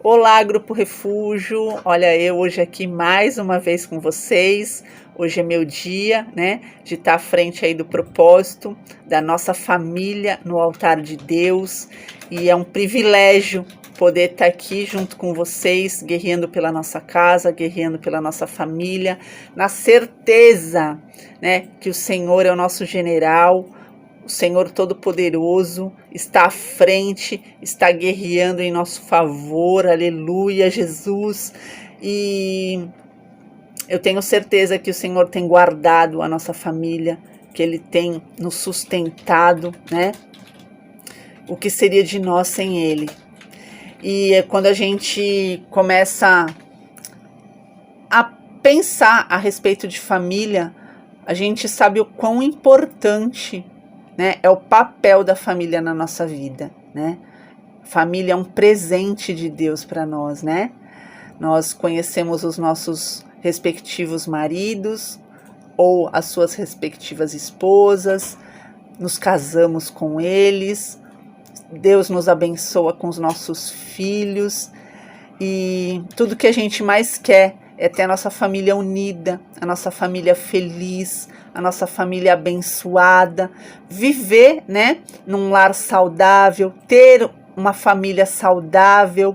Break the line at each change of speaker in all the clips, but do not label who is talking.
Olá, Grupo Refúgio. Olha, eu hoje aqui mais uma vez com vocês. Hoje é meu dia, né, de estar à frente aí do propósito da nossa família no altar de Deus. E é um privilégio poder estar aqui junto com vocês, guerreando pela nossa casa, guerreando pela nossa família, na certeza, né, que o Senhor é o nosso general. O Senhor Todo-Poderoso está à frente, está guerreando em nosso favor, aleluia, Jesus. E eu tenho certeza que o Senhor tem guardado a nossa família, que Ele tem nos sustentado, né? O que seria de nós sem Ele? E é quando a gente começa a pensar a respeito de família, a gente sabe o quão importante, né, é o papel da família na nossa vida, né? Família é um presente de Deus para nós, né? Nós conhecemos os nossos respectivos maridos ou as suas respectivas esposas, nos casamos com eles, Deus nos abençoa com os nossos filhos e tudo que a gente mais quer é ter a nossa família unida, a nossa família feliz, a nossa família abençoada, viver, né, num lar saudável, ter uma família saudável.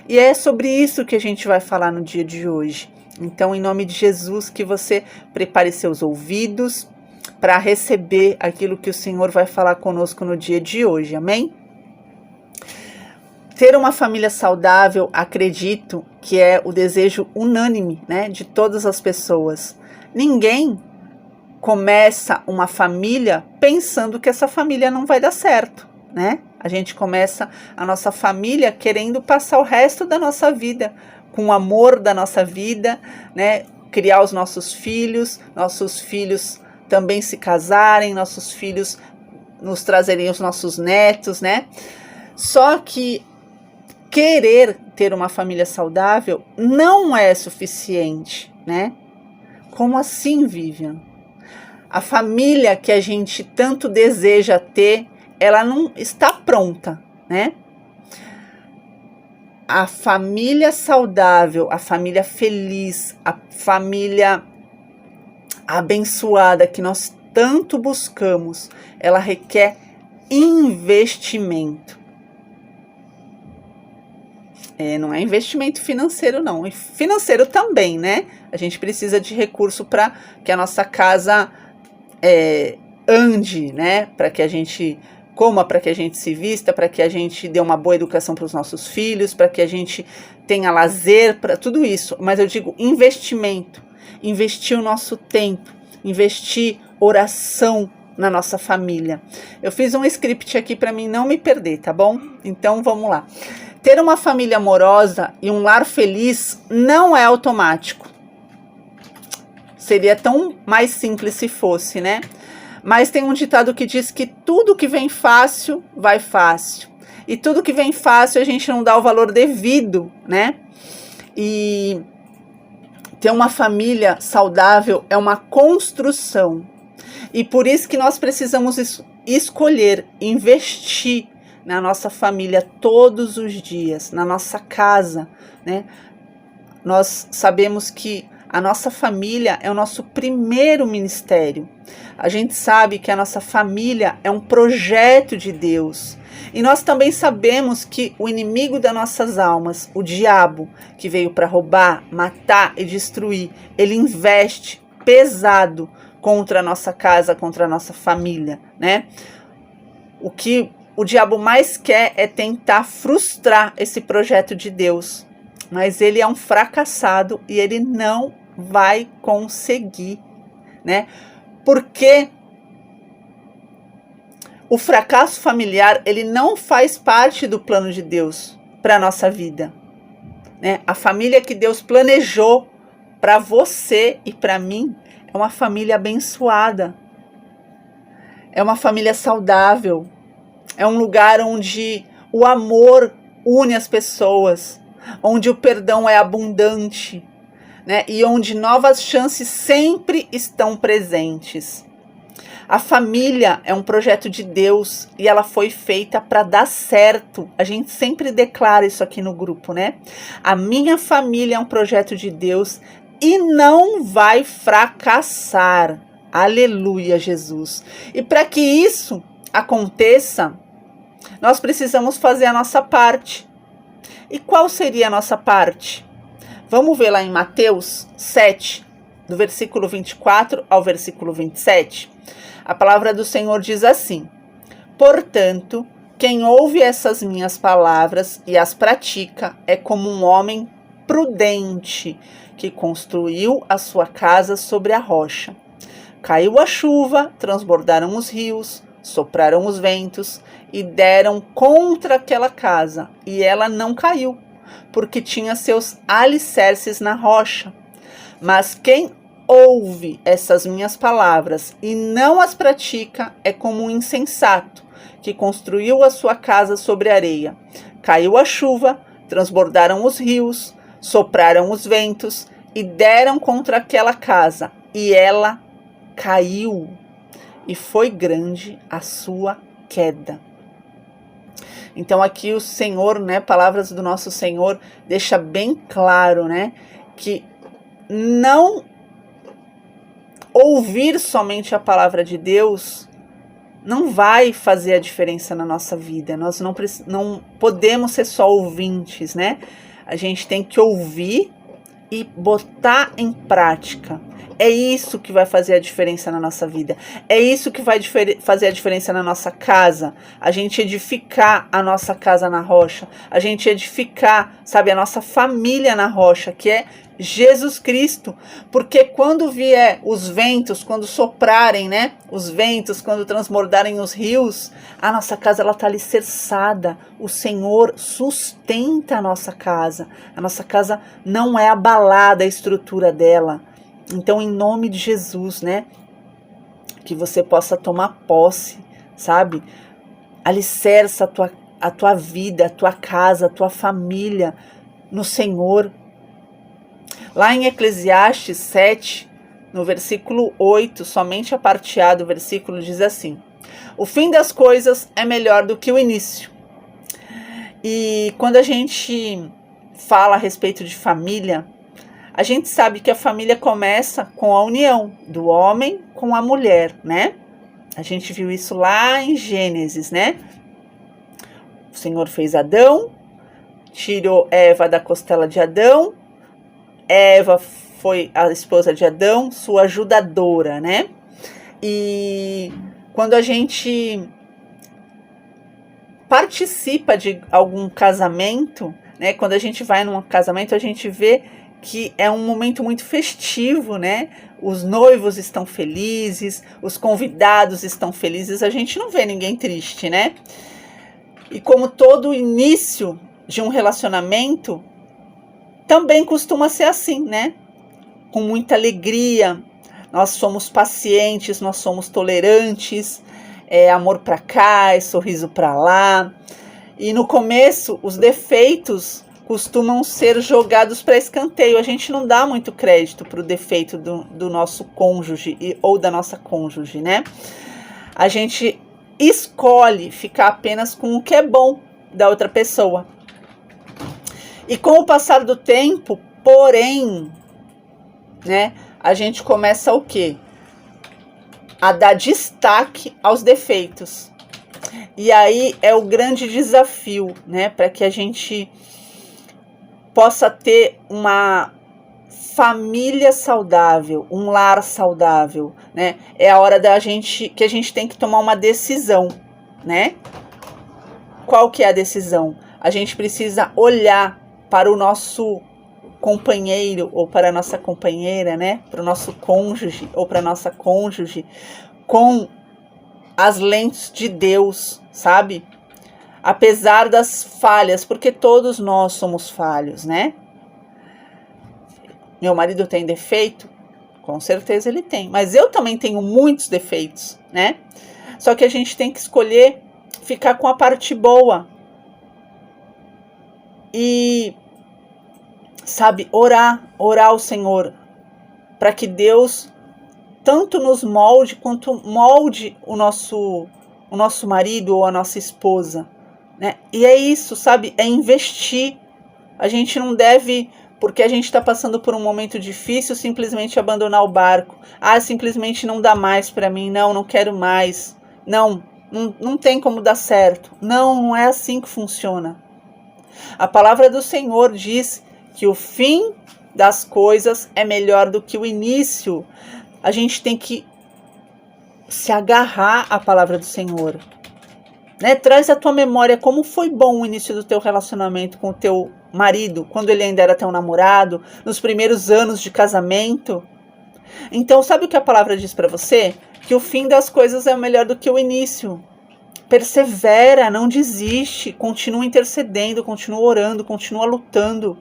E é sobre isso que a gente vai falar no dia de hoje. Então, em nome de Jesus, que você prepare seus ouvidos para receber aquilo que o Senhor vai falar conosco no dia de hoje. Amém? Ter uma família saudável, acredito que é o desejo unânime, né, de todas as pessoas. Ninguém começa uma família pensando que essa família não vai dar certo, né? A gente começa a nossa família querendo passar o resto da nossa vida com o amor da nossa vida, né? Criar os nossos filhos também se casarem, nossos filhos nos trazerem os nossos netos, né? Só que querer ter uma família saudável não é suficiente, né? Como assim, Vivian? A família que a gente tanto deseja ter, ela não está pronta, né? A família saudável, a família feliz, a família abençoada que nós tanto buscamos, ela requer investimento. Não é investimento financeiro, não. Financeiro também, né? A gente precisa de recurso para que a nossa casa ande, né? Para que a gente coma, para que a gente se vista, para que a gente dê uma boa educação para os nossos filhos, para que a gente tenha lazer, para tudo isso. Mas eu digo investimento. Investir o nosso tempo, investir oração na nossa família. Eu fiz um script aqui para mim não me perder, tá bom? Então vamos lá. Ter uma família amorosa e um lar feliz não é automático. Seria tão mais simples se fosse, né? Mas tem um ditado que diz que tudo que vem fácil, vai fácil. E tudo que vem fácil a gente não dá o valor devido, né? E ter uma família saudável é uma construção. E por isso que nós precisamos escolher, investir na nossa família todos os dias, na nossa casa, né? Nós sabemos que a nossa família é o nosso primeiro ministério. A gente sabe que a nossa família é um projeto de Deus. E nós também sabemos que o inimigo das nossas almas, o diabo, que veio para roubar, matar e destruir, ele investe pesado contra a nossa casa, contra a nossa família, né? O que o diabo mais quer é tentar frustrar esse projeto de Deus. Mas ele é um fracassado e ele não vai conseguir, né? Porque o fracasso familiar, ele não faz parte do plano de Deus para a nossa vida, né? A família que Deus planejou para você e para mim é uma família abençoada, é uma família saudável, é um lugar onde o amor une as pessoas, onde o perdão é abundante, né? E onde novas chances sempre estão presentes. A família é um projeto de Deus e ela foi feita para dar certo. A gente sempre declara isso aqui no grupo, né? A minha família é um projeto de Deus e não vai fracassar. Aleluia, Jesus. E para que isso aconteça, nós precisamos fazer a nossa parte. E qual seria a nossa parte? Vamos ver lá em Mateus 7, do versículo 24 ao versículo 27. A palavra do Senhor diz assim: portanto, quem ouve essas minhas palavras e as pratica é como um homem prudente que construiu a sua casa sobre a rocha. Caiu a chuva, transbordaram os rios, sopraram os ventos e deram contra aquela casa, e ela não caiu, porque tinha seus alicerces na rocha. Mas quem ouve essas minhas palavras e não as pratica é como um insensato que construiu a sua casa sobre areia. Caiu a chuva, transbordaram os rios, sopraram os ventos e deram contra aquela casa, e ela caiu, e foi grande a sua queda. Então aqui o Senhor, né, palavras do nosso Senhor, deixa bem claro, né, que não ouvir somente a palavra de Deus não vai fazer a diferença na nossa vida. Nós não podemos ser só ouvintes, né? A gente tem que ouvir e botar em prática. É isso que vai fazer a diferença na nossa vida. É isso que vai fazer a diferença na nossa casa. A gente edificar a nossa casa na rocha. A gente edificar, sabe, a nossa família na rocha, que é Jesus Cristo. Porque quando vier os ventos, quando soprarem, né, os ventos, quando transbordarem os rios, a nossa casa, ela tá alicerçada. O Senhor sustenta a nossa casa. A nossa casa não é abalada, a estrutura dela. Então, em nome de Jesus, né, que você possa tomar posse, sabe? Alicerça a tua vida, a tua casa, a tua família no Senhor. Lá em Eclesiastes 7, no versículo 8, somente a parte A do versículo diz assim: o fim das coisas é melhor do que o início. E quando a gente fala a respeito de família, a gente sabe que a família começa com a união do homem com a mulher, né? A gente viu isso lá em Gênesis, né? O Senhor fez Adão, tirou Eva da costela de Adão. Eva foi a esposa de Adão, sua ajudadora, né? E quando a gente participa de algum casamento, né? Quando a gente vai num casamento, a gente vê que é um momento muito festivo, né? Os noivos estão felizes, os convidados estão felizes, a gente não vê ninguém triste, né? E como todo início de um relacionamento, também costuma ser assim, né? Com muita alegria, nós somos pacientes, nós somos tolerantes, é amor pra cá, é sorriso pra lá. E no começo, os defeitos costumam ser jogados para escanteio. A gente não dá muito crédito para o defeito do nosso cônjuge ou da nossa cônjuge, né? A gente escolhe ficar apenas com o que é bom da outra pessoa. E com o passar do tempo, porém, né, a gente começa o quê? A dar destaque aos defeitos. E aí é o grande desafio, né, para que a gente possa ter uma família saudável, um lar saudável, né? É a hora que a gente tem que tomar uma decisão, né? Qual que é a decisão? A gente precisa olhar para o nosso companheiro ou para a nossa companheira, né? Para o nosso cônjuge ou para a nossa cônjuge com as lentes de Deus, sabe? Apesar das falhas, porque todos nós somos falhos, né? Meu marido tem defeito? Com certeza ele tem, mas eu também tenho muitos defeitos, né? Só que a gente tem que escolher ficar com a parte boa e, sabe, orar ao Senhor para que Deus tanto nos molde quanto molde o nosso marido ou a nossa esposa, né? E é isso, sabe? É investir. A gente não deve, porque a gente está passando por um momento difícil, simplesmente abandonar o barco. Ah, simplesmente não dá mais para mim. Não quero mais. Não tem como dar certo. Não é assim que funciona. A palavra do Senhor diz que o fim das coisas é melhor do que o início. A gente tem que se agarrar à palavra do Senhor, né? Traz à tua memória como foi bom o início do teu relacionamento com o teu marido, quando ele ainda era teu namorado, nos primeiros anos de casamento. Então, sabe o que a palavra diz para você? Que o fim das coisas é melhor do que o início. Persevera, não desiste, continua intercedendo, continua orando, continua lutando,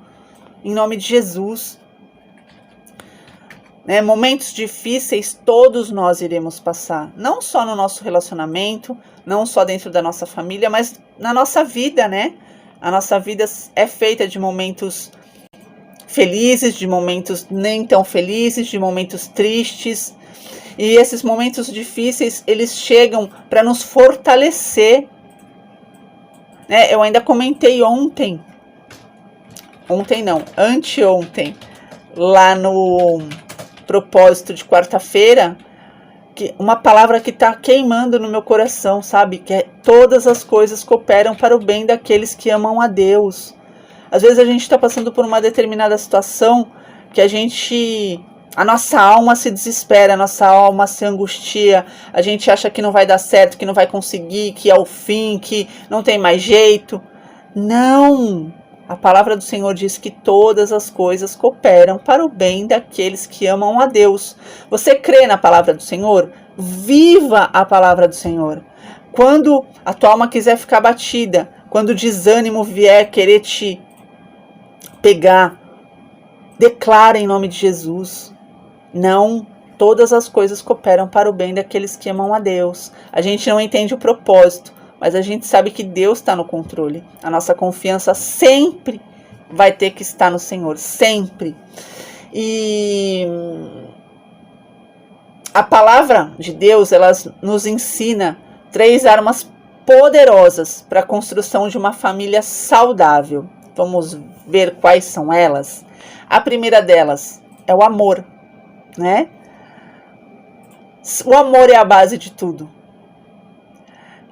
em nome de Jesus. Né? Momentos difíceis todos nós iremos passar, não só no nosso relacionamento, não só dentro da nossa família, mas na nossa vida, né? A nossa vida é feita de momentos felizes, de momentos nem tão felizes, de momentos tristes. E esses momentos difíceis, eles chegam para nos fortalecer. Né? Eu ainda comentei anteontem, lá no propósito de quarta-feira, que uma palavra que está queimando no meu coração, sabe? Que é: todas as coisas cooperam para o bem daqueles que amam a Deus. Às vezes a gente está passando por uma determinada situação que a nossa alma se desespera, a nossa alma se angustia, a gente acha que não vai dar certo, que não vai conseguir, que é o fim, que não tem mais jeito. Não! A palavra do Senhor diz que todas as coisas cooperam para o bem daqueles que amam a Deus. Você crê na palavra do Senhor? Viva a palavra do Senhor. Quando a tua alma quiser ficar batida, quando o desânimo vier querer te pegar, declara em nome de Jesus: não, todas as coisas cooperam para o bem daqueles que amam a Deus. A gente não entende o propósito, mas a gente sabe que Deus está no controle. A nossa confiança sempre vai ter que estar no Senhor, sempre. E a palavra de Deus, ela nos ensina 3 armas poderosas para a construção de uma família saudável. Vamos ver quais são elas. A primeira delas é o amor, né? O amor é a base de tudo.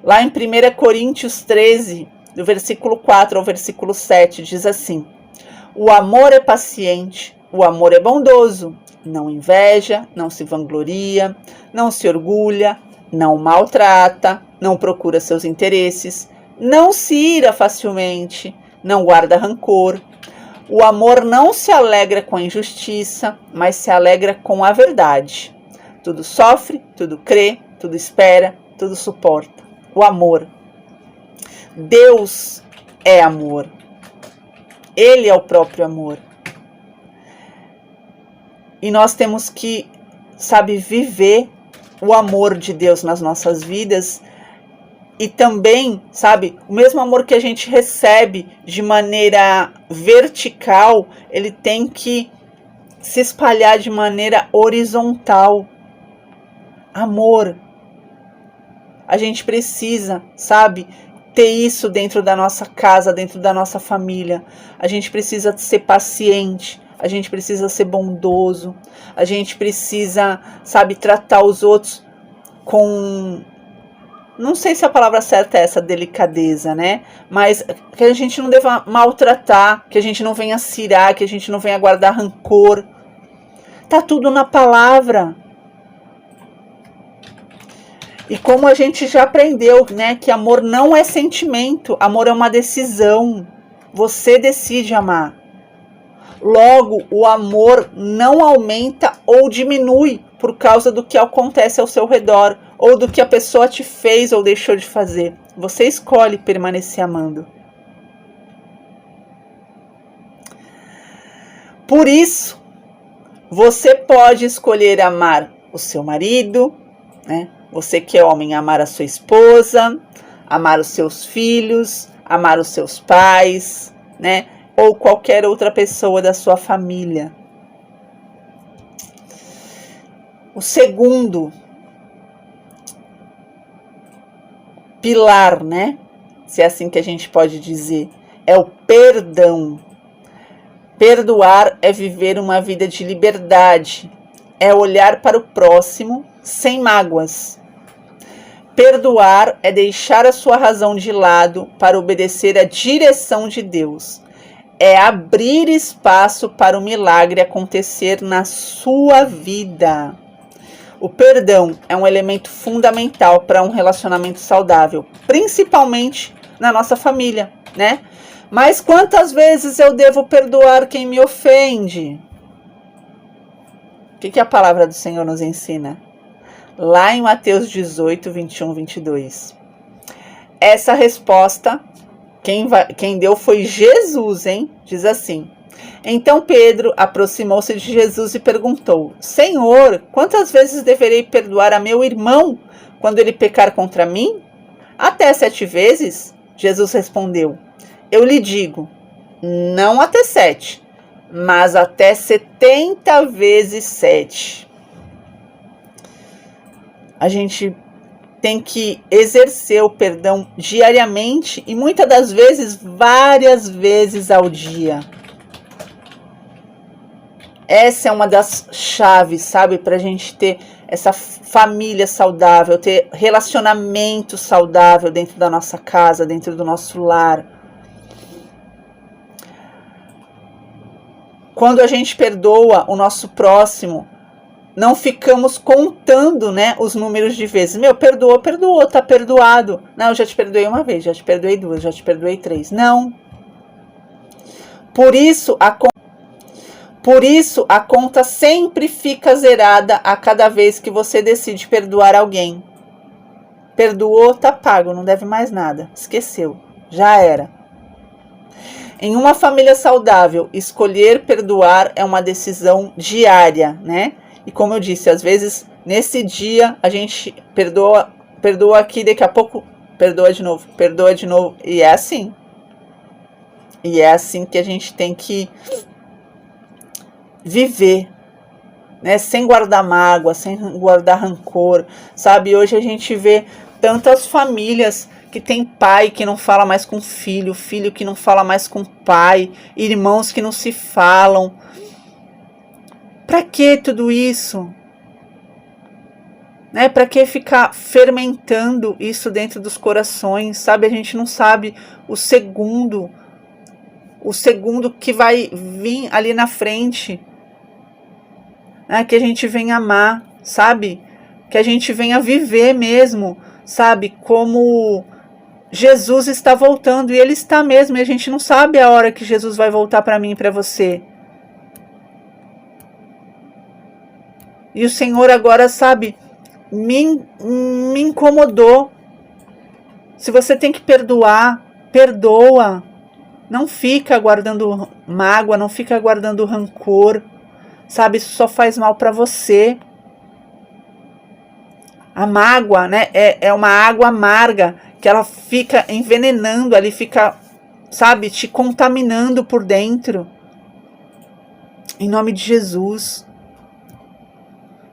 Lá em 1 Coríntios 13, do versículo 4 ao versículo 7, diz assim: o amor é paciente, o amor é bondoso, não inveja, não se vangloria, não se orgulha, não maltrata, não procura seus interesses, não se ira facilmente, não guarda rancor. O amor não se alegra com a injustiça, mas se alegra com a verdade. Tudo sofre, tudo crê, tudo espera, tudo suporta. O amor. Deus é amor. Ele é o próprio amor. E nós temos que, viver o amor de Deus nas nossas vidas. E também, o mesmo amor que a gente recebe de maneira vertical, ele tem que se espalhar de maneira horizontal. Amor. A gente precisa, ter isso dentro da nossa casa, dentro da nossa família. A gente precisa ser paciente, a gente precisa ser bondoso, a gente precisa, tratar os outros com... Não sei se a palavra certa é essa, delicadeza, né? Mas que a gente não deva maltratar, que a gente não venha cirar, que a gente não venha guardar rancor. Tá tudo na palavra. E como a gente já aprendeu, né, que amor não é sentimento, amor é uma decisão. Você decide amar. Logo, o amor não aumenta ou diminui por causa do que acontece ao seu redor, ou do que a pessoa te fez ou deixou de fazer. Você escolhe permanecer amando. Por isso, você pode escolher amar o seu marido, né? Você que é homem, amar a sua esposa, amar os seus filhos, amar os seus pais, né? Ou qualquer outra pessoa da sua família. O segundo pilar, né? Se é assim que a gente pode dizer, é o perdão. Perdoar é viver uma vida de liberdade, é olhar para o próximo sem mágoas. Perdoar é deixar a sua razão de lado para obedecer à direção de Deus. É abrir espaço para o milagre acontecer na sua vida. O perdão é um elemento fundamental para um relacionamento saudável, principalmente na nossa família, né? Mas quantas vezes eu devo perdoar quem me ofende? O que a palavra do Senhor nos ensina? Lá em Mateus 18, 21, 22. Essa resposta, quem deu foi Jesus, hein? Diz assim: então Pedro aproximou-se de Jesus e perguntou: Senhor, quantas vezes deverei perdoar a meu irmão quando ele pecar contra mim? Até 7 vezes? Jesus respondeu: eu lhe digo, não até 7, mas até 70 vezes 7. A gente tem que exercer o perdão diariamente e muitas das vezes, várias vezes ao dia. Essa é uma das chaves, sabe, para a gente ter essa família saudável, ter relacionamento saudável dentro da nossa casa, dentro do nosso lar. Quando a gente perdoa o nosso próximo, não ficamos contando, né, os números de vezes. Perdoou, tá perdoado. Não, eu já te perdoei uma vez, já te perdoei 2, já te perdoei 3. Não. Por isso, a conta sempre fica zerada a cada vez que você decide perdoar alguém. Perdoou, tá pago, não deve mais nada. Esqueceu, já era. Em uma família saudável, escolher perdoar é uma decisão diária, né? E como eu disse, às vezes, nesse dia, a gente perdoa aqui, daqui a pouco, perdoa de novo, e é assim. E é assim que a gente tem que viver, né? Sem guardar mágoa, sem guardar rancor, sabe? Hoje a gente vê tantas famílias que tem pai que não fala mais com filho, filho que não fala mais com pai, irmãos que não se falam. Para que tudo isso? Né? Para que ficar fermentando isso dentro dos corações, sabe? A gente não sabe o segundo que vai vir ali na frente, né? Que a gente venha amar, sabe? Que a gente venha viver mesmo, sabe? Como Jesus está voltando, e Ele está mesmo, e a gente não sabe a hora que Jesus vai voltar para mim e para você. E o Senhor agora, sabe, me incomodou. Se você tem que perdoar, perdoa. Não fica guardando mágoa, não fica guardando rancor. Sabe, isso só faz mal para você. A mágoa, né, é uma água amarga que ela fica envenenando, ali fica, sabe, te contaminando por dentro. Em nome de Jesus.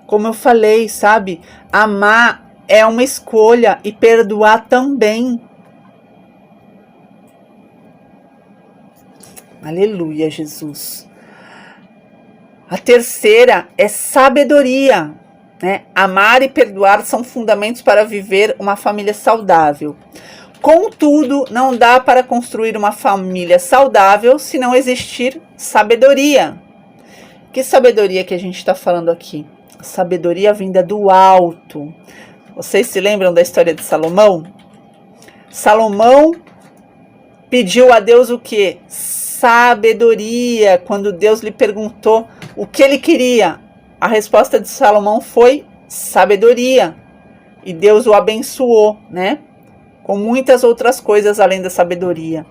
Como eu falei, sabe, amar é uma escolha e perdoar também. Aleluia, Jesus. A terceira é sabedoria, né? Amar e perdoar são fundamentos para viver uma família saudável. Contudo, não dá para construir uma família saudável se não existir sabedoria. Que sabedoria que a gente está falando aqui? Sabedoria vinda do alto. Vocês se lembram da história de Salomão? Salomão pediu a Deus o quê? Sabedoria. Quando Deus lhe perguntou o que ele queria, a resposta de Salomão foi sabedoria. E Deus o abençoou, né? Com muitas outras coisas além da sabedoria.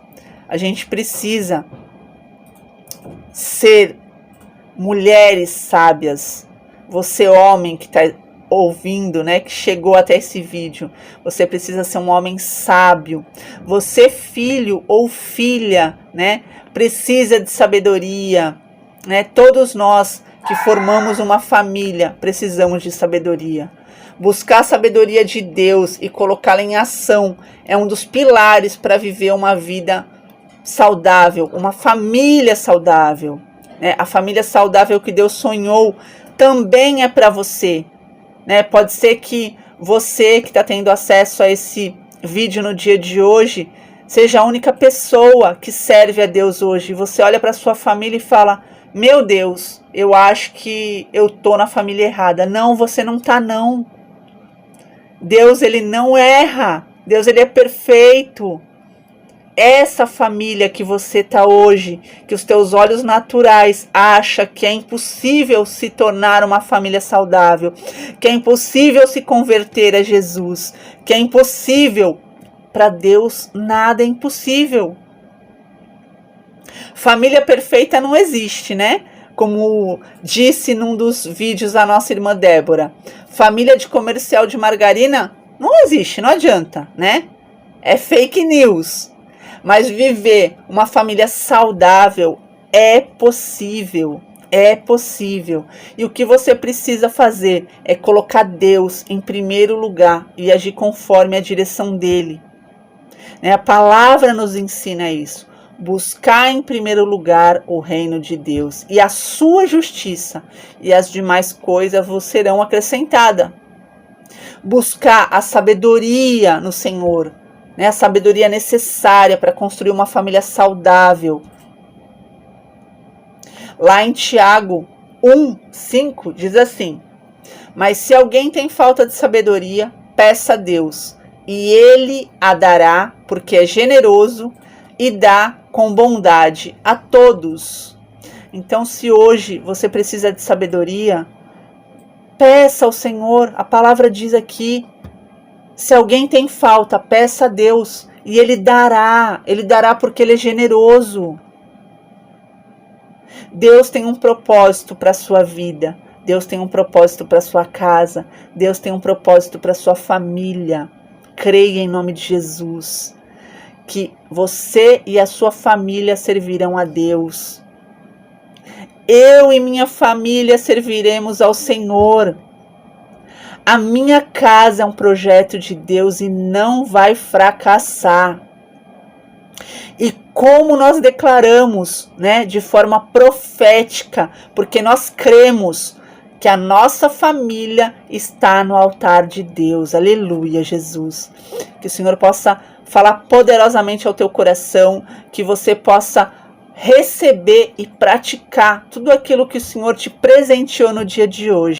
A gente precisa ser mulheres sábias. Você, homem que está ouvindo, né, que chegou até esse vídeo, você precisa ser um homem sábio. Você, filho ou filha, né, precisa de sabedoria, né? Todos nós que formamos uma família, precisamos de sabedoria. Buscar a sabedoria de Deus e colocá-la em ação é um dos pilares para viver uma vida saudável, uma família saudável. A família saudável que Deus sonhou também é para você. Pode ser que você que está tendo acesso a esse vídeo no dia de hoje seja a única pessoa que serve a Deus hoje. Você olha para sua família e fala: meu Deus, eu acho que eu tô na família errada. Não, você não tá não. Deus, ele não erra. Deus, ele é perfeito. Essa família que você tá hoje, que os teus olhos naturais acham que é impossível se tornar uma família saudável, que é impossível se converter a Jesus, que é impossível, para Deus nada é impossível. Família perfeita não existe, né? Como disse num dos vídeos a nossa irmã Débora, família de comercial de margarina não existe, não adianta, né? É fake news. Mas viver uma família saudável é possível, é possível. E o que você precisa fazer é colocar Deus em primeiro lugar e agir conforme a direção dele. A palavra nos ensina isso. Buscar em primeiro lugar o reino de Deus e a sua justiça, e as demais coisas vos serão acrescentadas. Buscar a sabedoria no Senhor, a sabedoria necessária para construir uma família saudável. Lá em Tiago 1:5 diz assim: mas se alguém tem falta de sabedoria, peça a Deus, e ele a dará, porque é generoso e dá com bondade a todos. Então, se hoje você precisa de sabedoria, peça ao Senhor. A palavra diz aqui: se alguém tem falta, peça a Deus e ele dará porque ele é generoso. Deus tem um propósito para a sua vida, Deus tem um propósito para a sua casa, Deus tem um propósito para a sua família. Creia em nome de Jesus que você e a sua família servirão a Deus. Eu e minha família serviremos ao Senhor. A minha casa é um projeto de Deus e não vai fracassar. E como nós declaramos, de forma profética, porque nós cremos que a nossa família está no altar de Deus. Aleluia, Jesus. Que o Senhor possa falar poderosamente ao teu coração, que você possa receber e praticar tudo aquilo que o Senhor te presenteou no dia de hoje.